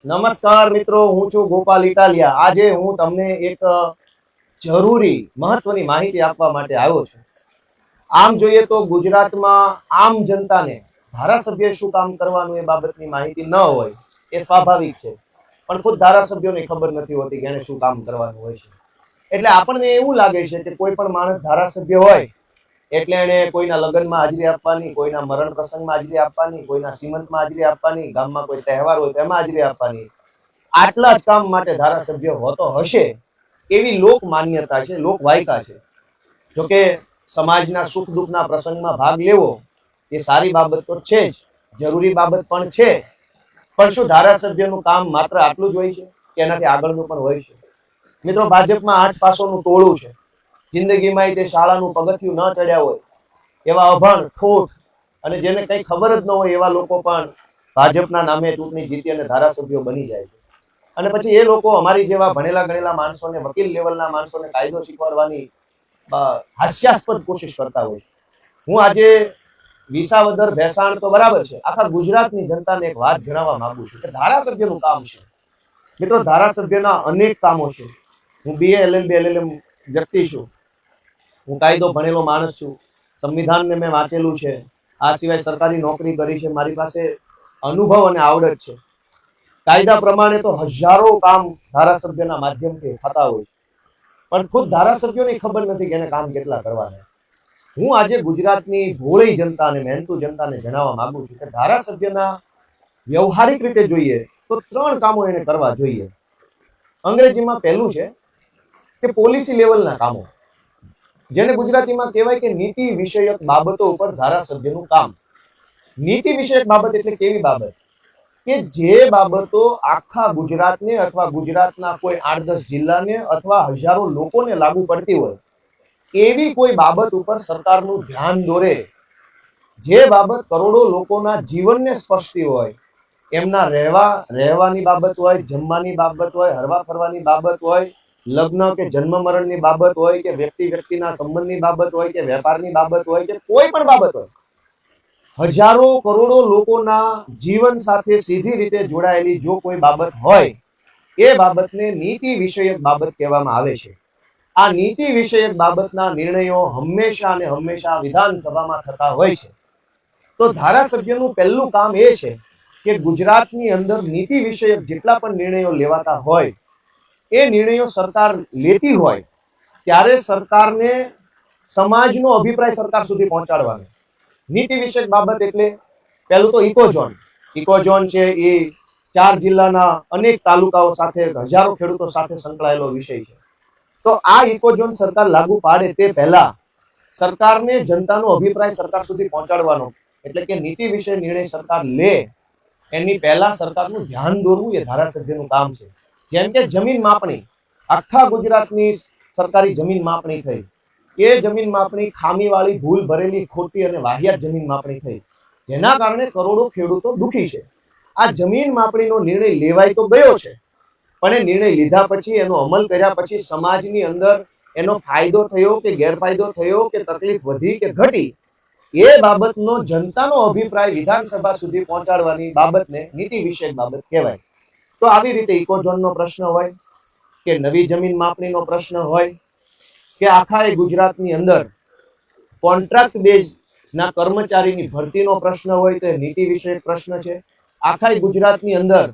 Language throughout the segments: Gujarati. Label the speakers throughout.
Speaker 1: નમસ્કાર મિત્રો, હું છું ગોપાલ ઇટાલિયા। આજે હું તમને એક જરૂરી મહત્વની માહિતી આપવા માટે આવ્યો છું। આમ જોઈએ તો ગુજરાતમાં આમ જનતાને ધારાસભ્ય શું કામ કરવાનું એ બાબતની માહિતી ન હોય એ સ્વાભાવિક છે, પણ ખુદ ધારાસભ્યોને ખબર નથી હોતી કે એને શું કામ કરવાનું હોય છે। એટલે આપણને એવું લાગે છે કે કોઈ પણ માણસ ધારાસભ્ય હોય એટલે એને કોઈના લગ્નમાં હાજરી આપવાની, કોઈના મરણ પ્રસંગમાં હાજરી આપવાની, કોઈના સીમંતમાં હાજરી આપવાની, ગામમાં કોઈ તહેવાર હોય તેમાં હાજરી આપવાની, આટલા જ કામ માટે ધારાસભ્ય હોતો હશે એવી લોક માન્યતા છે, લોક વાયકા છે। જોકે સમાજના સુખ દુઃખના પ્રસંગમાં ભાગ લેવો એ સારી બાબત તો છે જ, જરૂરી બાબત પણ છે, પણ શું ધારાસભ્યનું કામ માત્ર આટલું જ હોય છે કે એનાથી આગળનું પણ હોય છે? મિત્રો, ભાજપમાં 8 પાસોનું ટોળું છે। જિંદગીમાં તે શાળાનું પગથિયું ન ચડ્યા હોય એવા અભણ, ઠોઠ અને જેને કંઈ ખબર જ ન હોય એવા લોકો પણ ભાજપના નામે ચૂંટણી જીતી અને ધારાસભ્યો બની જાય છે। અને પછી એ લોકો અમારી જેવા ભણેલા ગણેલા માણસોને, વકીલ લેવલના માણસોને કાયદો શીખવાડવાની હાસ્યાસ્પદ કોશિશ કરતા હોય છે। હું આજે વિસાવદર, ભેસાણ તો બરાબર છે, આખા ગુજરાતની જનતાને એક વાત જણાવવા માંગુ છું કે ધારાસભ્યનું કામ છે। મિત્રો, ધારાસભ્યના અનેક કામો છે। હું BA LLB LLM વ્યક્તિ છું, હું કાયદો ભણેલો માણસ છું, સંવિધાનને મેં વાંચેલું છે, આ સિવાય સરકારી નોકરી કરી છે, મારી પાસે અનુભવ અને આવડત છે। કાયદા પ્રમાણે તો હજારો કામ ધારાસભ્યના માધ્યમથી થતા હોય છે, પણ ખુદ ધારાસભ્યોને ખબર નથી કે એને કામ કેટલા કરવાના। હું આજે ગુજરાતની ભોળી જનતા અને મહેનતુ જનતાને જણાવવા માંગુ છું કે ધારાસભ્યના વ્યવહારિક રીતે જોઈએ તો 3 કામો એને કરવા જોઈએ। અંગ્રેજીમાં પહેલું છે કે પોલિસી લેવલના કામો, જેને ગુજરાતીમાં કહેવાય કે નીતિ વિષયક બાબતો ઉપર ધારાસભ્યનું કામ। નીતિ વિષયક બાબત એટલે કેવી બાબત કે જે બાબતો આખા ગુજરાતને અથવા ગુજરાતના કોઈ 8-10 જિલ્લાને અથવા હજારો લોકોને લાગુ પડતી હોય એવી કોઈ બાબત ઉપર સરકારનું ધ્યાન દોરે, જે બાબત કરોડો લોકોના જીવનને સ્પર્શતી હોય, એમના રહેવાની બાબત હોય, જમવાની બાબત હોય, હરવા ફરવાની બાબત હોય, લગ્ન કે જન્મ મરણની બાબત હોય કે વ્યક્તિના સંબંધની બાબત હોય કે વેપારની બાબત હોય કે કોઈ પણ બાબત હોય, હજારો કરોડો લોકોના જીવન સાથે સીધી રીતે જોડાયેલી જો કોઈ બાબત હોય એ બાબતને નીતિ વિષયક બાબત કહેવામાં આવે છે। આ નીતિ વિષયક બાબતના નિર્ણયો હંમેશા અને હંમેશા વિધાનસભામાં થતા હોય છે। તો ધારાસભ્યનું પહેલું કામ એ છે કે ગુજરાતની અંદર નીતિ વિષયક જેટલા પણ નિર્ણયો લેવાતા હોય એ નિર્ણયો સરકાર લેતી હોય ત્યારે સરકારને સમાજનો અભિપ્રાય સરકાર સુધી પહોંચાડવાનો। નીતિ વિષયક બાબત એટલે પહેલું તો ઇકોઝોન છે, એ 4 જિલ્લાના અનેક તાલુકાઓ સાથે, હજારો ખેડૂતો સાથે સંકળાયેલો વિષય છે। તો આ ઇકોઝોન સરકાર લાગુ પાડે તે પહેલા સરકારને જનતાનો અભિપ્રાય સરકાર સુધી પહોંચાડવાનો, એટલે કે નીતિ વિષય નિર્ણય સરકાર લે એની પહેલા સરકારનું ધ્યાન દોરવું એ ધારાસભ્યનું કામ છે। જેમ કે જમીન માપણી, આખા ગુજરાતની સરકારી જમીન માપણી થઈ, એ જમીન માપણી ખામીવાળી, ભૂલ ભરેલી, ખોટી અને વાહિયાત જમીન માપણી થઈ, જેના કારણે કરોડો ખેડૂતો દુખી છે। આ જમીન માપણીનો નિર્ણય લેવાય તો ગયો છે, પણ એ નિર્ણય લીધા પછી, એનો અમલ કર્યા પછી સમાજની અંદર એનો ફાયદો થયો કે ગેરફાયદો થયો કે તકલીફ વધી કે ઘટી, એ બાબતનો જનતાનો અભિપ્રાય વિધાનસભા સુધી પહોંચાડવાની બાબતને નીતિ વિષયક બાબત કહેવાય। તો આવી રીતે ઇકોઝોનનો પ્રશ્ન હોય કે નવી જમીન માપણીનો પ્રશ્ન હોય કે આખા ગુજરાતની અંદર કોન્ટ્રાક્ટ બેઝના કર્મચારીની ભરતીનો પ્રશ્ન હોય તો એ નીતિ વિષયક પ્રશ્ન છે। આખા ગુજરાતની અંદર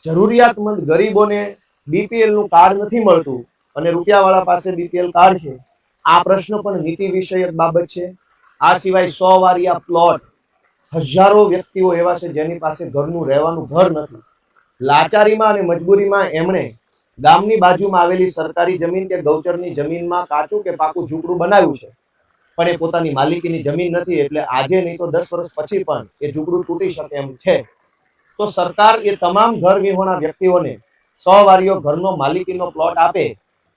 Speaker 1: જરૂરિયાતમંદ ગરીબોને BPL નું કાર્ડ નથી મળતું અને રૂપિયાવાળા પાસે BPL કાર્ડ છે, આ પ્રશ્ન પણ નીતિ વિષયક બાબત છે। આ સિવાય 100 વારિયા પ્લોટ, હજારો વ્યક્તિઓ એવા છે જેની પાસે ઘરનું રહેવાનું ઘર નથી, લાચારીમાં અને મજબૂરીમાં એમણે ગામની બાજુમાં આવેલી સરકારી જમીન કે ગૌચરની જમીનમાં કાચું કે પાકું ઝૂંપડું બનાવ્યું છે, પણ એ પોતાની માલિકીની જમીન નથી, એટલે આજે નહીં તો 10 વર્ષ પછી પણ એ ઝૂંપડું તૂટી શકે એમ છે। તો સરકાર એ તમામ ઘર વિહોણા વ્યક્તિઓને 100 વારિયો ઘરનો માલિકીનો પ્લોટ આપે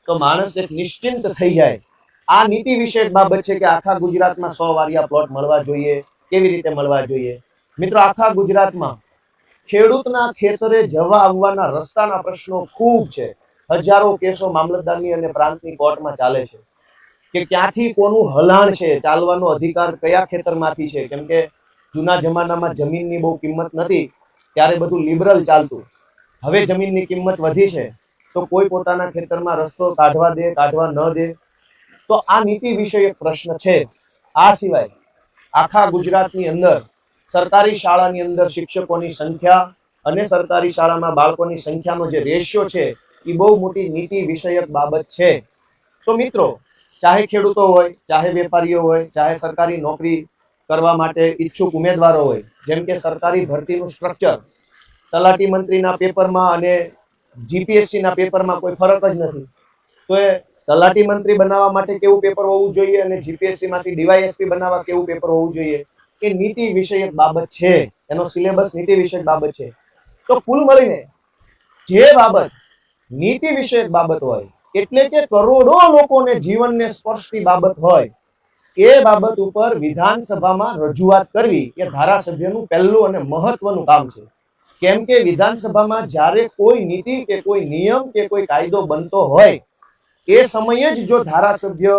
Speaker 1: તો માણસ એક નિશ્ચિંત થઈ જાય। આ નીતિ વિષયક બાબત છે કે આખા ગુજરાતમાં 100 વારિયા પ્લોટ મળવા જોઈએ, કેવી રીતે મળવા જોઈએ? મિત્રો, આખા ગુજરાતમાં ખેડૂતના ખેતરે જવા આવવાના રસ્તાના પ્રશ્નો ખૂબ છે। હજારો કેસો મામલતદારની અને પ્રાંતની કોર્ટમાં ચાલે છે કે ક્યાંથી કોનું હલાણ છે, ચાલવાનો અધિકાર કયા ખેતરમાંથી છે, કેમ કે જૂના જમાનામાં જમીનની બહુ કિંમત નથી, ત્યારે બધું લિબરલ ચાલતું, હવે જમીનની કિંમત વધી છે તો કોઈ પોતાના ખેતરમાં રસ્તો કાઢવા દે કાઢવા ન દે, તો આ નીતિ વિશે એક પ્રશ્ન છે. આ સિવાય આખા ગુજરાતની અંદર સરકારી શાળાની અંદર શિક્ષકોની સંખ્યા અને સરકારી શાળામાં બાળકોની સંખ્યાનો જે રેશિયો છે એ બહુ મોટી નીતિ વિષયક બાબત છે. તો મિત્રો, ચાહે ખેડૂતો હોય, ચાહે વેપારીઓ હોય, ચાહે સરકારી નોકરી કરવા માટે ઈચ્છુક ઉમેદવારો હોય, જેમ કે સરકારી ભરતીનું સ્ટ્રક્ચર તલાટી મંત્રીના પેપરમાં અને જીપીએસસી ના પેપરમાં કોઈ ફરક જ નથી. તો એ તલાટી મંત્રી બનાવવા માટે કેવું પેપર હોવું જોઈએ અને જીપીએસસી માંથી ડીવાયએસપી બનાવવા કેવું પેપર હોવું જોઈએ, એ નીતિ વિષયક બાબત છે. એનો સિલેબસ નીતિ વિષયક બાબત છે. તો કુલ મળીને જે બાબત નીતિ વિષયક બાબત હોય, એટલે કે કરોડો લોકોને જીવનને સ્પર્શતી બાબત હોય, એ બાબત ઉપર વિધાનસભામાં રજૂઆત કરવી એ ધારાસભ્યનું પહેલું અને મહત્વનું કામ છે. કેમ કે વિધાનસભામાં જ્યારે કોઈ નીતિ કે કોઈ નિયમ કે કોઈ કાયદો બનતો હોય, એ સમયે જ જો ધારાસભ્ય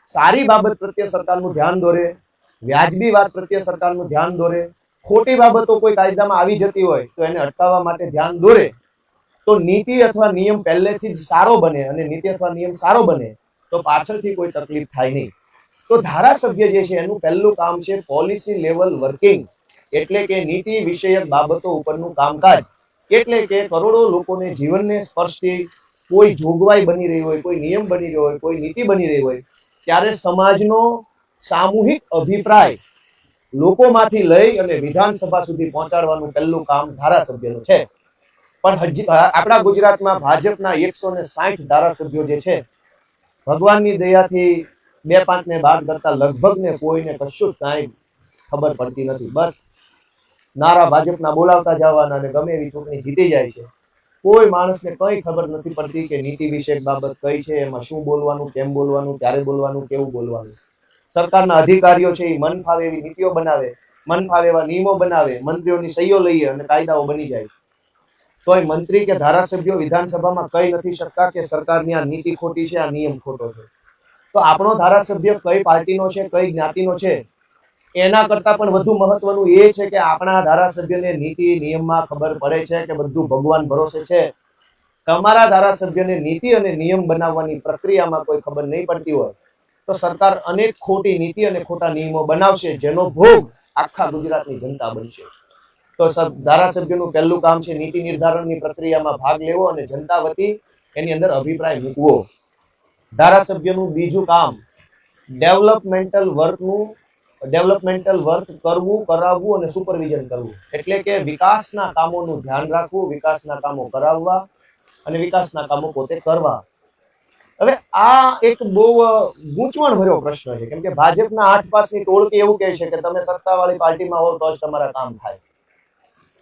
Speaker 1: સારી બાબત પ્રત્યે સરકારનું ધ્યાન દોરે, વ્યાજબી વાત પ્રત્યે સરકારનું ધ્યાન દોરે, ખોટી બાબતો કોઈ કાયદામાં આવી જતી હોય તો એને અટકાવવા માટે ધ્યાન દોરે, તો નીતિ અથવા નિયમ પહેલેથી જ સારો બને. અને નીતિ અથવા નિયમ સારો બને તો પાછળથી કોઈ તકલીફ થાય નહીં. તો ધારાસભ્ય જે છે એનું પહેલું કામ છે પોલિસી લેવલ વર્કિંગ, એટલે કે નીતિ વિષયક બાબતો ઉપરનું કામકાજ. એટલે કે કરોડો લોકોને જીવનને સ્પર્શતી કોઈ જોગવાઈ બની રહી હોય, કોઈ નિયમ બની રહ્યો હોય, કોઈ નીતિ બની રહી હોય, ત્યારે સમાજનો સામૂહિક અભિપ્રાય લોકોમાંથી લઈ અને વિધાનસભા સુધી પહોંચાડવાનું પહેલું કામ ધારાસભ્યનું છે. પણ હજી આપણા ગુજરાતમાં ભાજપના 160 ધારાસભ્યો જે છે, ભગવાનની દયાથી 2-5 ને બાદ કરતા લગભગ ને કોઈને કશું જ કાંઈ ખબર પડતી નથી. બસ નારા ભાજપના બોલાવતા જવાના અને ગમે એવી ચૂંટણી જીતી જાય છે. કોઈ માણસને કઈ ખબર નથી પડતી કે નીતિ વિષયક બાબત કઈ છે, એમાં શું બોલવાનું, કેમ બોલવાનું, ક્યારે બોલવાનું, કેવું બોલવાનું. સરકારના અધિકારીઓ છે એ મન ફાવે એવી નીતિઓ બનાવે, મન ફાવે એવા નિયમો બનાવે, મંત્રીઓની સહીઓ લઈએ અને કાયદાઓ બની જાય. તોય મંત્રી કે ધારાસભ્યો વિધાનસભામાં કહી નથી શકતા કે સરકારની આ નીતિ ખોટી છે, આ નિયમ ખોટો છે. તો આપણો ધારાસભ્ય કઈ પાર્ટીનો છે, કઈ જ્ઞાતિનો છે, એના કરતા પણ વધુ મહત્વનું એ છે કે આપણા ધારાસભ્યને નીતિ નિયમમાં ખબર પડે છે કે બધું ભગવાન ભરોસે છે. તમારા ધારાસભ્યને નીતિ અને નિયમ બનાવવાની પ્રક્રિયામાં કોઈ ખબર નહીં પડતી હોય તો સરકાર અનેક ખોટી નીતિ અને ખોટા નિયમો બનાવશે, જેનો ભોગ આખા ગુજરાતની જનતા બનશે. તો ધારાસભ્યનું પહેલું કામ છે નીતિ નિર્ધારણની પ્રક્રિયામાં ભાગ લેવો અને જનતા વતી એની અંદર અભિપ્રાય મૂકવો. ધારાસભ્યનું બીજું કામ ડેવલપમેન્ટલ વર્ક કરવું, કરાવવું અને સુપરવિઝન કરવું. એટલે કે વિકાસના કામોનું ધ્યાન રાખવું, વિકાસના કામો કરાવવા અને વિકાસના કામો પોતે કરવા. હવે આ એક બહુ ગૂંચવણ ભર્યો પ્રશ્ન છે, કેમ કે ભાજપના 8 પાસની ટોળકી એવું કહે છે કે તમે સત્તાવાળી પાર્ટીમાં હો તો જ તમારા કામ થાય.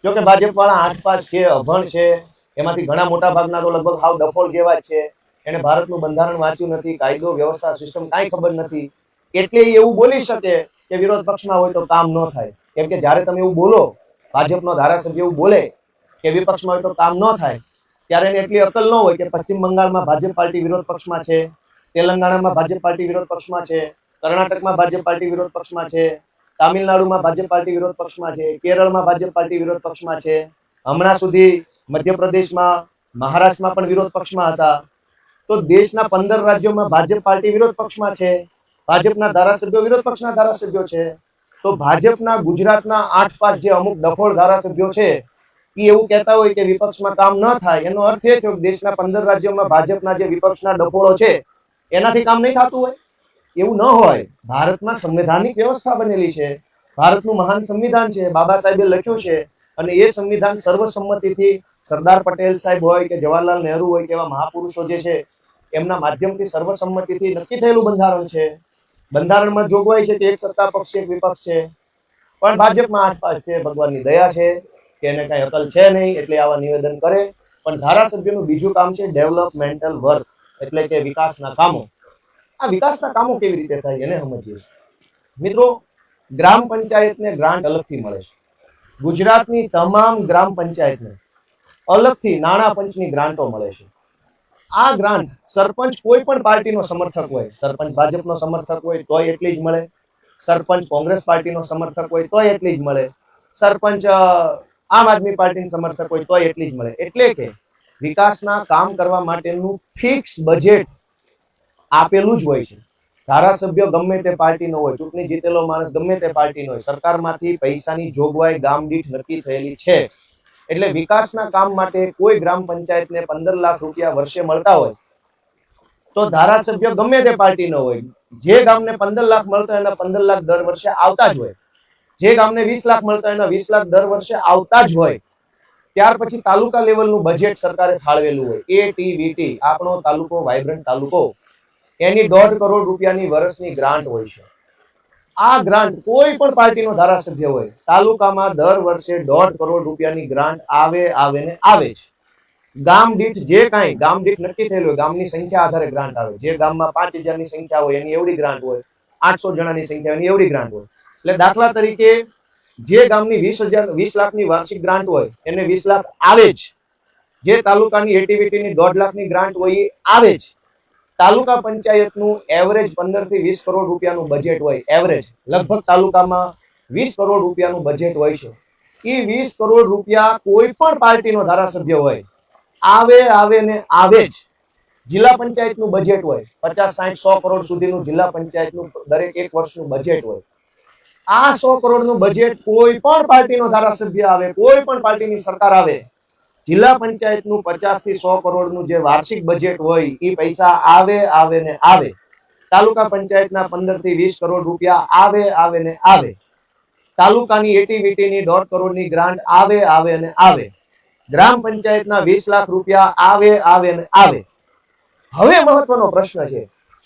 Speaker 1: જો કે ભાજપ વાળા 8 પાસ છે, અભણ છે, એમાંથી ઘણા મોટા ભાગના તો લગભગ હાવ ડફોળ જેવા જ છે. એને ભારતનું બંધારણ વાંચ્યું નથી, કાયદો વ્યવસ્થા સિસ્ટમ કાંઈ ખબર નથી, એટલે એવું બોલી શકે કે વિરોધ પક્ષમાં હોય તો કામ ન થાય. કેમ કે જ્યારે તમે એવું બોલો, ભાજપનો ધારાસભ્ય એવું બોલે કે વિપક્ષમાં હોય તો કામ ન થાય, ત્યારે એને એટલી અકલ ન હોય કે પશ્ચિમ બંગાળમાં ભાજપ પાર્ટી વિરોધ પક્ષમાં છે, તેલંગાણામાં ભાજપ પાર્ટી વિરોધ પક્ષમાં છે, કર્ણાટકમાં ભાજપ પાર્ટી વિરોધ પક્ષમાં છે, તામિલનાડુમાં ભાજપ પાર્ટી વિરોધ પક્ષમાં છે, કેરળમાં ભાજપ પાર્ટી વિરોધ પક્ષમાં છે, હમણાં સુધી મધ્યપ્રદેશમાં, મહારાષ્ટ્રમાં પણ વિરોધ પક્ષમાં હતા. તો દેશના 15 રાજ્યોમાં ભાજપ પાર્ટી વિરોધ પક્ષમાં છે, ભાજપના ધારાસભ્યો વિરોધ પક્ષના ધારાસભ્યો છે. તો ભાજપના ગુજરાતના 8 પાસ જે અમુક ડફોળ ધારાસભ્યો છે એ એવું કહેતા હોય કે વિપક્ષમાં કામ ન થાય, એનો અર્થ એ છે કે દેશના 15 રાજ્યોમાં ભાજપના જે વિપક્ષના ડફોળો છે એનાથી કામ નહીં થતું હોય. એવું ન હોય. ભારતમાં સંવૈધાનિક વ્યવસ્થા બનેલી છે, ભારતનું મહાન સંવિધાન છે, બાબા સાહેબે લખ્યું છે, અને એ સંવિધાન સર્વસંમતિથી સરદાર પટેલ સાહેબ હોય કે જવાહરલાલ નહેરુ હોય કે એવા મહાપુરુષો જે છે એમના માધ્યમથી સર્વસંમતિથી નક્કી થયેલું બંધારણ છે. બંધારણમાં જોગવાઈ છે કે એક સત્તા પક્ષ એક વિપક્ષ છે, પણ ભાજપમાં 8 પાસ છે. ભગવાનની દયા છે કે એને કઈ અકલ છે નહીં એટલે આવા નિવેદન કરે. પણ ધારાસભ્યનું બીજું કામ છે ડેવલપમેન્ટલ વર્ક, એટલે કે વિકાસના કામો. આ વિકાસના કામો કેવી રીતે થાય એને સમજીએ. મિત્રો, ગ્રામ પંચાયતને ગ્રાન્ટ અલગથી મળે છે. ગુજરાતની તમામ ગ્રામ પંચાયતને અલગથી નાણાં પંચની ગ્રાન્ટો મળે છે. આ ગ્રાન્ટ સરપંચ કોઈ પણ પાર્ટીનો સમર્થક હોય, સરપંચ ભાજપનો સમર્થક હોય તોય એટલી જ મળે, સરપંચ કોંગ્રેસ પાર્ટીનો સમર્થક હોય તોય એટલી જ મળે, સરપંચ આમ આદમી પાર્ટીની સમર્થક હોય તોય એટલી જ મળે. એટલે કે વિકાસના કામ કરવા માટેનું ફિક્સ બજેટ આપેલું જ હોય છે. ધારાસભ્ય ગમે તે પાર્ટીનો હોય, ચૂંટણી જીતેલો માણસ ગમે તે પાર્ટીનો હોય, સરકારમાંથી પૈસાની જોગવાઈ ગામ દીઠ નક્કી થયેલી છે. એટલે વિકાસના કામ માટે કોઈ ગ્રામ પંચાયતને 15 લાખ રૂપિયા વર્ષે મળતા હોય તો ધારાસભ્ય ગમે તે પાર્ટીનો હોય, જે ગામને 15 લાખ મળતા હોય એના 15 લાખ દર વર્ષે આવતા જ હોય. જે ગામને 20 લાખ મળતા હોય એના 20 લાખ દર વર્ષે આવતા જ હોય. ત્યાર પછી તાલુકા લેવલનું બજેટ સરકારે ફાળવેલું હોય. એટીવીટી, આપણો તાલુકો વાઇબ્રન્ટ તાલુકો, એની 1.5 કરોડ રૂપિયાની વર્ષની ગ્રાન્ટ હોય છે. આ ગ્રાન્ટ કોઈ પણ પાર્ટીનો ધારાસભ્ય હોય, તાલુકામાં દર વર્ષે 1.5 કરોડ રૂપિયાની ગ્રાન્ટ આવે ને આવે જ. ગામ દીઠ જે કાંઈ ગામ દીઠ નક્કી થયેલું હોય, ગામની સંખ્યા આધારે ગ્રાન્ટ આવે. જે ગામમાં 5000 ની સંખ્યા હોય એની એવડી ગ્રાન્ટ હોય, 800 જણાની સંખ્યા એની એવડી ગ્રાન્ટ હોય. એટલે દાખલા તરીકે જે ગામની 20 લાખની વાર્ષિક ગ્રાન્ટ હોય એને 20 લાખ આવે જ. જે તાલુકાની એટીવીટીની 1.5 લાખની ગ્રાન્ટ હોય એ આવે જ. તાલુકા પંચાયતનું એવરેજ 15 થી 20 કરોડ રૂપિયાનું બજેટ હોય. એવરેજ લગભગ તાલુકામાં 20 કરોડ રૂપિયાનું બજેટ હોય છે. એ 20 કરોડ રૂપિયા કોઈ પણ પાર્ટીનો ધારાસભ્ય હોય આવે ને આવે જ. જિલ્લા પંચાયતનું બજેટ હોય 50, 60, 100 કરોડ સુધીનું જિલ્લા પંચાયતનું દરેક એક વર્ષનું બજેટ હોય. આ 100 કરોડનું બજેટ કોઈ પણ પાર્ટીનો ધારાસભ્ય આવે, કોઈ પણ પાર્ટીની સરકાર આવે, જિલ્લા પંચાયતનું 50 થી 100 કરોડનું જે વાર્ષિક બજેટ હોય એ પૈસા આવે ને આવે. તાલુકા પંચાયતના 15 થી 20 કરોડ રૂપિયા આવે ને આવે. તાલુકાની એટીવીટીની 1.5 કરોડની ગ્રાન્ટ આવે ને આવે. ગ્રામ પંચાયતના 20 લાખ રૂપિયા આવે ને આવે. હવે મહત્વનો પ્રશ્ન છે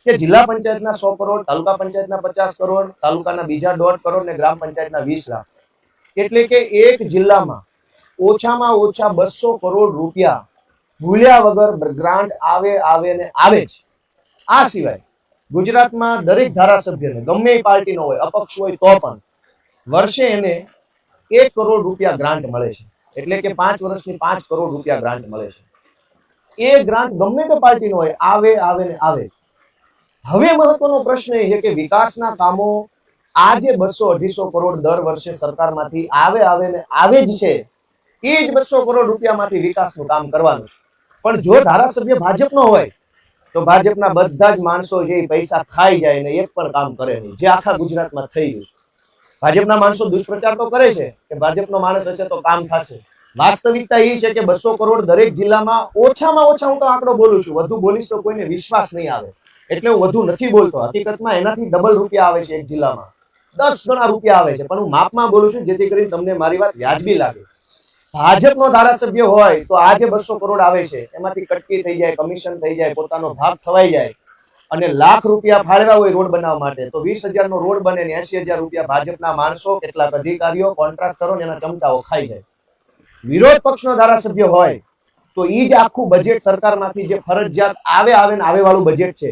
Speaker 1: કે જિલ્લા પંચાયતના 100 કરોડ, તાલુકા પંચાયતના 50 કરોડ, તાલુકાના બીજા 1.5 કરોડ ને ગ્રામ પંચાયતના 20 લાખ. એટલે કે એક જિલ્લામાં ઓછામાં ઓછા 200 કરોડ રૂપિયા ભૂલ્યા વગર ગ્રાન્ટ આવે ને આવે જ. આ સિવાય ગુજરાતમાં દરેક ધારાસભ્યને ગમે એ પાર્ટીનો હોય, અપક્ષ હોય તો પણ વર્ષે એને 1 કરોડ રૂપિયા ગ્રાન્ટ મળે છે. એટલે કે 5 વર્ષની 5 કરોડ રૂપિયા ગ્રાન્ટ મળે છે. એ ગ્રાન્ટ ગમે તે પાર્ટીનો હોય આવે ને આવે. હવે મહત્વનો પ્રશ્ન એ છે કે વિકાસના કામો આ જે 200-250 કરોડ દર વર્ષે સરકારમાંથી આવે ને આવે જ છે, એ જ 200 કરોડ રૂપિયામાંથી વિકાસનું કામ કરવાનું. પણ જો ધારાસભ્ય ભાજપનો હોય તો ભાજપના બધા જ માણસો જે પૈસા ખાઈ જાય ને એક પણ કામ કરે નહીં, જે આખા ગુજરાતમાં થઈ ગયું. ભાજપના માણસો દુષ્પ્રચાર તો કરે છે કે ભાજપનો માણસ હશે તો કામ થશે. વાસ્તવિકતા એ છે કે 200 કરોડ દરેક જિલ્લામાં ઓછામાં ઓછા, હું તો આંકડો બોલું છું, વધુ બોલીશ તો કોઈને વિશ્વાસ નહીં આવે એટલે હું વધુ નથી બોલતો. હકીકતમાં એનાથી ડબલ રૂપિયા આવે છે એક જિલ્લામાં, 10 ગણા રૂપિયા આવે છે. પણ હું માપમાં બોલું છું જેથી કરીને તમને મારી વાત વ્યાજબી લાગે. ભાજપનો ધારાસભ્ય હોય તો આ જે 200 કરોડ આવે છે એમાંથી કટકી થઈ જાય, કમિશન થઈ જાય, પોતાનો ભાગ થવાઈ જાય અને લાખ રૂપિયા ફાળવ્યા હોય રોડ બનાવવા માટે તો 20,000 નો રોડ બને ને 80,000 રૂપિયા ભાજપના માણસો, કેટલાક અધિકારીઓ, કોન્ટ્રાક્ટરો ને એના ચમચાઓ ખાઈ જાય. વિરોધ પક્ષનો ધારાસભ્ય હોય તો એ જ આખું બજેટ સરકારમાંથી જે ફરજિયાત આવે ને આવે વાળું બજેટ છે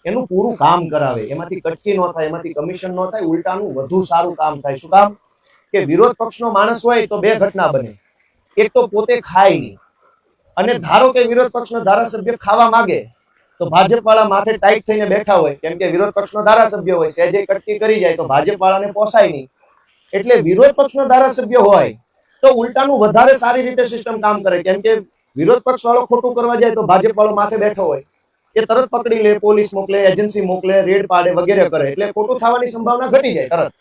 Speaker 1: એનું પૂરું કામ કરાવે. એમાંથી કટકી ન થાય, એમાંથી કમિશન ન થાય, ઉલટાનું વધુ સારું કામ થાય. શું કામ? કે વિરોધ પક્ષનો માણસ હોય તો બે ઘટના બને. એક તો પોતે ખાય નહીં, અને ધારો કે વિરોધ પક્ષનો ધારાસભ્ય ખાવા માંગે તો ભાજપ વાળા માથે ટાઈટ થઈને બેઠા હોય, કેમ કે વિરોધ પક્ષનો ધારાસભ્ય હોય, સહેજે કટકી કરી જાય તો ભાજપ વાળાને પોસાય નહીં. એટલે વિરોધ પક્ષનો ધારાસભ્ય હોય તો ઉલટાનું વધારે સારી રીતે સિસ્ટમ કામ કરે, કેમ કે વિરોધ પક્ષ વાળો ખોટું કરવા જાય તો ભાજપ વાળો માથે બેઠો હોય, એ તરત પકડી લે, પોલીસ મોકલે, એજન્સી મોકલે, રેડ પાડે વગેરે કરે. એટલે ખોટું થવાની સંભાવના ઘટી જાય તરત.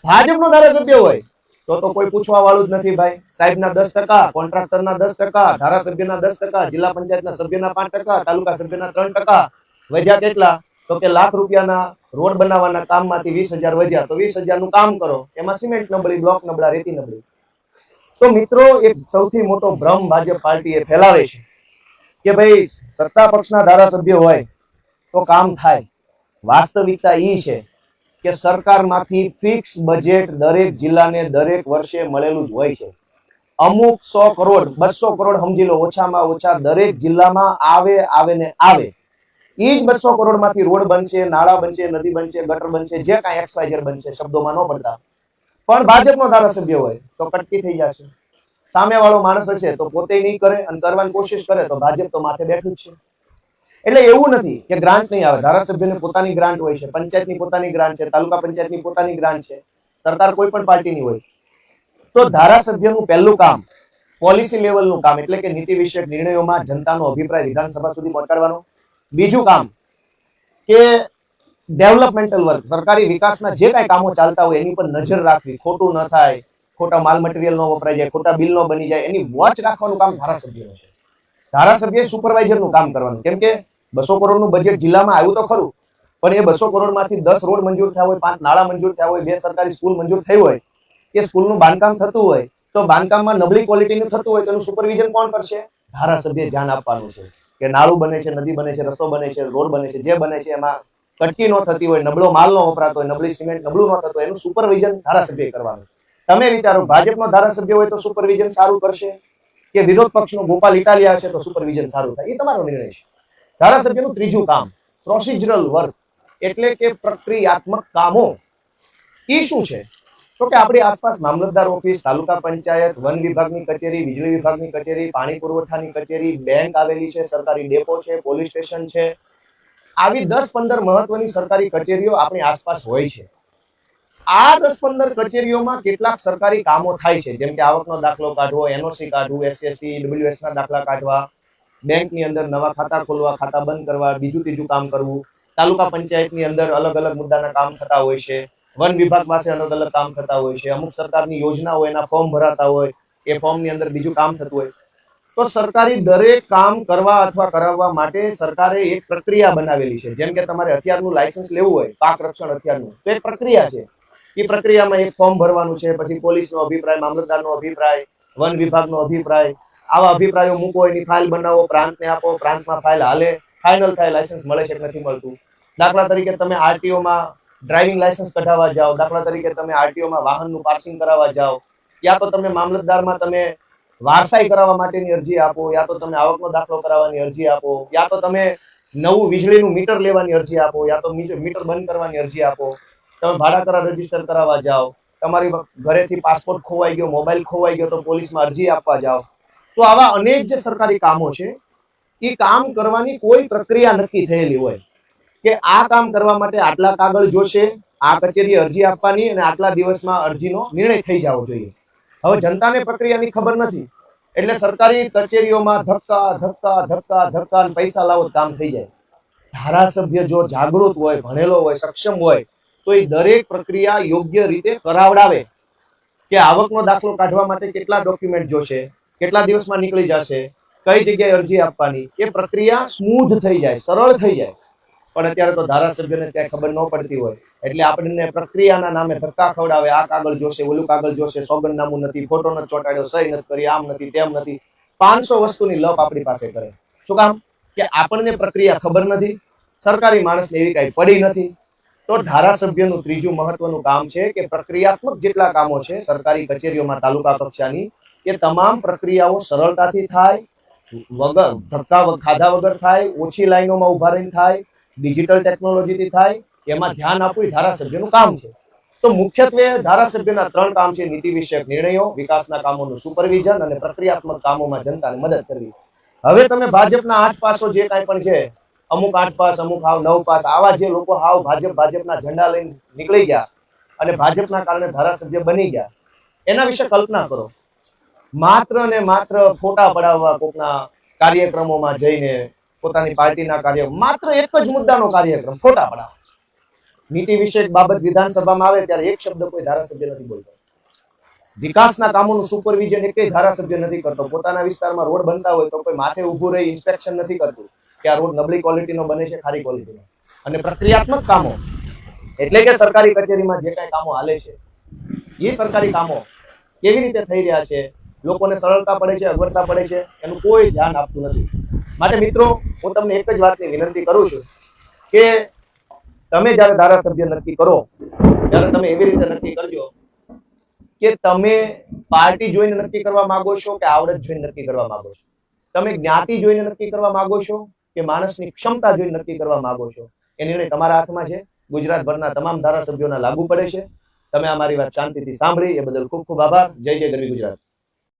Speaker 1: ભાજપનો ધારાસભ્ય હોય તો કોઈ પૂછવા વાળું જ નથી ભાઈ. સાહેબના 10%, કોન્ટ્રાક્ટરના 10%, ધારાસભ્યના 10%, જિલ્લા પંચાયતના સભ્યના 5%, તાલુકા સભ્યના 3%. વધ્યા કેટલા? તો કે લાખ રૂપિયાના રોડ બનાવવાના કામમાંથી 20,000 વધ્યા તો 20,000 નું કામ કરો, એમાં સિમેન્ટ નબળી, બ્લોક નબળા, રેતી નબળી. તો મિત્રો, એક સૌથી મોટો ભ્રમ ભાજપ પાર્ટી એ ફેલાવે છે કે ભાઈ સત્તા પક્ષના ધારાસભ્ય હોય તો કામ થાય. વાસ્તવિકતા એ છે કે સરકારમાંથી ફિક્સ બજેટ દરેક જિલ્લાને દરેક વર્ષે મળેલું જ હોય છે. અમુક 100 કરોડ, 200 કરોડ સમજી લો, ઓછામાં ઓછા દરેક જિલ્લામાં આવે ને આવે. એ જ 200 કરોડ માંથી રોડ બનશે, નાળા બનશે, નદી બનશે, ગટર બનશે, જે કાંઈ XYZ બનશે, શબ્દોમાં ન પડતા. પણ ભાજપનો ધારાસભ્ય હોય તો કટકી થઈ જશે. સામે વાળો માણસ હશે તો પોતે નહીં કરે અને કરવાની કોશિશ કરે તો ભાજપ તો માથે બેઠું જ છે. એટલે એવું નથી કે ગ્રાન્ટ નહીં આવે. ધારાસભ્યને પોતાની ગ્રાન્ટ હોય છે, પંચાયતની પોતાની ગ્રાન્ટ છે, તાલુકા પંચાયતની પોતાની ગ્રાન્ટ છે, સરકાર કોઈ પણ પાર્ટીની હોય. તો ધારાસભ્યનું પહેલું કામ પોલિસી લેવલનું કામ એટલે કે નીતિ વિષયક નિર્ણયોમાં જનતાનો અભિપ્રાય વિધાનસભા સુધી પહોંચાડવાનો. બીજું કામ કે ડેવલપમેન્ટલ વર્ક, સરકારી વિકાસના જે કાંઈ કામો ચાલતા હોય એની પર નજર રાખવી, ખોટું ન થાય, ખોટા માલ મટીરિયલ ન વપરાઈ જાય, ખોટા બિલ ન બની જાય, એની વોચ રાખવાનું કામ ધારાસભ્યનું છે. ધારાસભ્ય સુપરવાઇઝરનું કામ કરવાનું. કેમ કે 200 કરોડનું બજેટ જિલ્લામાં આવ્યું તો ખરું, પણ એ 200 કરોડમાંથી 10 રોડ મંજૂર થયા હોય, 5 નાળા મંજૂર થયા હોય, 2 સરકારી સ્કૂલ મંજૂર થઈ હોય, કે સ્કૂલનું બાંધકામ થતું હોય, તો બાંધકામમાં નબળી ક્વોલિટીનું થતું હોય તો એનું સુપરવિઝન કોણ કરશે? ધારાસભ્ય ધ્યાન આપવાનું છે કે નાળું બને છે, નદી બને છે, રસ્તો બને છે, રોડ બને છે, જે બને છે એમાં કટકી ન થતી હોય, નબળો માલ ન વપરાતો હોય, નબળી સિમેન્ટ નબળું ન થતું હોય, એનું સુપરવિઝન ધારાસભ્ય કરવાનું. તમે વિચારો, ભાજપનો ધારાસભ્ય હોય તો સુપરવિઝન સારું કરશે કે વિરોધ પક્ષનો ગોપાલ ઇટાલિયા છે તો સુપરવિઝન સારું થાય? એ તમારો નિર્ણય છે. ધારાસભ્યનું ત્રીજું કામ પ્રોસિજરલ વર્ક એટલે કે પ્રક્રિયાત્મક કામો. એ શું છે? તો કે આપણી આસપાસ મામલતદાર ઓફિસ, તાલુકા પંચાયત, વન વિભાગની કચેરી, વીજળી વિભાગની કચેરી, પાણી પુરવઠાની કચેરી, બેંક આવેલી છે, સરકારી ડેપો છે, પોલીસ સ્ટેશન છે. આવી 10-15 મહત્વની સરકારી કચેરીઓ આપણી આસપાસ હોય છે. આ 10-15 કચેરીઓમાં કેટલાક સરકારી કામો થાય છે, જેમ કે આવકનો દાખલો કાઢવો, એનઓસી કાઢવું, એસસી, ડબલ્યુએસ ના દાખલા કાઢવા, બેંકની અંદર નવા ખાતા ખોલવા, ખાતા બંધ કરવા, બીજું ત્રીજું કામ કરવું. તાલુકા પંચાયતની અંદર અલગ અલગ મુદ્દાના કામ થતા હોય છે. વન વિભાગ પાસે અલગ અલગ કામ થતા હોય છે. અમુક સરકારની યોજના હોય એના ફોર્મ ભરાતા હોય, એ ફોર્મની અંદર બીજું કામ થતું હોય. તો સરકારી દરેક કામ કરવા અથવા કરાવવા માટે સરકારે એક પ્રક્રિયા બનાવેલી છે. જેમ કે તમારે હથિયારનું લાયસન્સ લેવું હોય, પાક રક્ષણ હથિયારનું, તો એક પ્રક્રિયા છે. એ પ્રક્રિયામાં એક ફોર્મ ભરવાનું છે, પછી પોલીસનો અભિપ્રાય, મામલતદારનો અભિપ્રાય, વન વિભાગનો અભિપ્રાય, આવા અભિપ્રાયો મૂકો, એની ફાઇલ બનાવો, પ્રાંતને આપો, પ્રાંતમાં ફાઇલ હાલે, ફાઇનલ થાય લાયસન્સ મળે છે કે નથી મળતું. દાખલા તરીકે તમે આરટીઓમાં ડ્રાઇવિંગ લાયસન્સ કઢાવવા જાઓ, દાખલા તરીકે તમે આરટીઓમાં વાહનનું પાર્સિંગ કરાવવા જાઓ, યા તો તમે મામલતદારમાં તમે વારસાઈ કરાવવા માટેની અરજી આપો, યા તો તમે આવકનો દાખલો કરાવવાની અરજી આપો, યા તો તમે નવું વીજળીનું મીટર લેવાની અરજી આપો, યા તો મીટર બંધ કરવાની અરજી આપો, તમે ભાડા કરાર રજીસ્ટર કરાવવા જાઓ, તમારી ઘરેથી પાસપોર્ટ ખોવાઈ ગયો, મોબાઈલ ખોવાઈ ગયો તો પોલીસમાં અરજી આપવા જાઓ. તો આવા અનેક જે સરકારી કામો છે એ કામ કરવાની કોઈ પ્રક્રિયા નક્કી થયેલી હોય કે આ કામ કરવા માટે આટલા કાગળ જોશે, આ કચેરીએ અરજી આપવાની અને આટલા દિવસમાં અરજીનો નિર્ણય થઈ જવો જોઈએ. હવે જનતાને પ્રક્રિયાની ખબર નથી એટલે સરકારી કચેરીઓમાં ધક્કા ધક્કા ધક્કા ધક્કા પૈસા લાવો કામ થઈ જાય. ધારાસભ્ય જો જાગૃત હોય, ભણેલો હોય, સક્ષમ હોય તો એ દરેક પ્રક્રિયા યોગ્ય રીતે કરાવડાવે કે આવકનો દાખલો કાઢવા માટે કેટલા ડોક્યુમેન્ટ જોશે, કેટલા દિવસમાં નીકળી જશે, કઈ જગ્યાએ અરજી આપવાની, એ પ્રક્રિયા સ્મૂધ થઈ જાય, સરળ થઈ જાય. પણ અત્યારે તો ધારાસભ્યને ક્યાંય ખબર ન પડતી હોય એટલે આપણને પ્રક્રિયાના નામે ધક્કા ખવડાવે, આ કાગળ જોશે, ઓલું કાગળ જોશે, સોગંદનામું નથી, ફોટો નથી ચોંટાડ્યો, સહી નથી કરી, આમ નથી, તેમ નથી, 500 વસ્તુની લપ આપણી પાસે કરે. શું કામ? કે આપણને પ્રક્રિયા ખબર નથી, સરકારી માણસને એવી કાંઈ પડી નથી. તો ધારાસભ્યનું ત્રીજું મહત્વનું કામ છે કે પ્રક્રિયાત્મક જેટલા કામો છે સરકારી કચેરીઓમાં તાલુકા કક્ષાની, એ તમામ પ્રક્રિયાઓ સરળતાથી થાય, વગર ધક્કા ખાધા વગર થાય, ઓછી લાઈનોમાં ઉભા રહીને થાય, ડિજિટલ ટેકનોલોજીથી થાય, એમાં ધ્યાન આપવું એ ધારાસભ્યનું કામ છે. તો મુખ્યત્વે ધારાસભ્યના 3 કામ છે: નીતિ વિષયક નિર્ણયો, વિકાસના કામોનું સુપરવિઝન અને પ્રક્રિયાત્મક કામોમાં જનતાને મદદ કરવી. હવે તમે ભાજપના 8 પાસો જે કાંઈ પણ છે, અમુક 8 પાસ, અમુક હાવ 9 પાસ, આવા જે લોકો હાવ ભાજપના ઝંડા લઈને નીકળી ગયા અને ભાજપના કારણે ધારાસભ્ય બની ગયા, એના વિશે કલ્પના કરો. માત્ર ને માત્ર ફોટા પડાવવા કોકના કાર્યક્રમોમાં જઈને, પોતાની પાર્ટીના કાર્ય, માત્ર એક જ મુદ્દાનો કાર્યક્રમ, ફોટા પડાવવા. નીતિ વિષયક બાબત વિધાનસભામાં આવે ત્યારે એક શબ્દ કોઈ ધારાસભ્ય નથી બોલતો. વિકાસના કામોનું સુપરવિઝન એકેય ધારાસભ્ય નથી કરતો. પોતાના વિસ્તારમાં રોડ બનતા હોય તો કોઈ માથે ઊભું રહી ઇન્સ્પેક્શન નથી કરતું કે આ રોડ નબળી ક્વોલિટીનો બને છે, સારી ક્વોલિટીનો. અને પ્રક્રિયાત્મક કામો એટલે કે સરકારી કચેરીમાં જે કાંઈ કામો હાલે છે, એ સરકારી કામો કેવી રીતે થઈ રહ્યા છે, લોકોને સરળતા પડે છે, અગવડતા પડે છે, એનું કોઈ ધ્યાન આપતું નથી. માટે મિત્રો, હું તમને એક જ વાતની વિનંતી કરું છું કે તમે જ્યારે ધારાસભ્ય નક્કી કરો ત્યારે તમે એવી રીતે નક્કી કરજો કે તમે પાર્ટી જોઈને નક્કી કરવા માંગો છો કે આવડત જોઈને નક્કી કરવા માંગો છો, તમે જ્ઞાતિ જોઈને નક્કી કરવા માંગો છો કે માણસની ક્ષમતા જોઈને નક્કી કરવા માંગો છો. એ નિર્ણય તમારા હાથમાં છે. ગુજરાતભરના તમામ ધારાસભ્યોના લાગુ પડે છે. તમે અમારી વાત શાંતિથી સાંભળી એ બદલ ખૂબ ખૂબ આભાર. જય જય ગરવી ગુજરાત.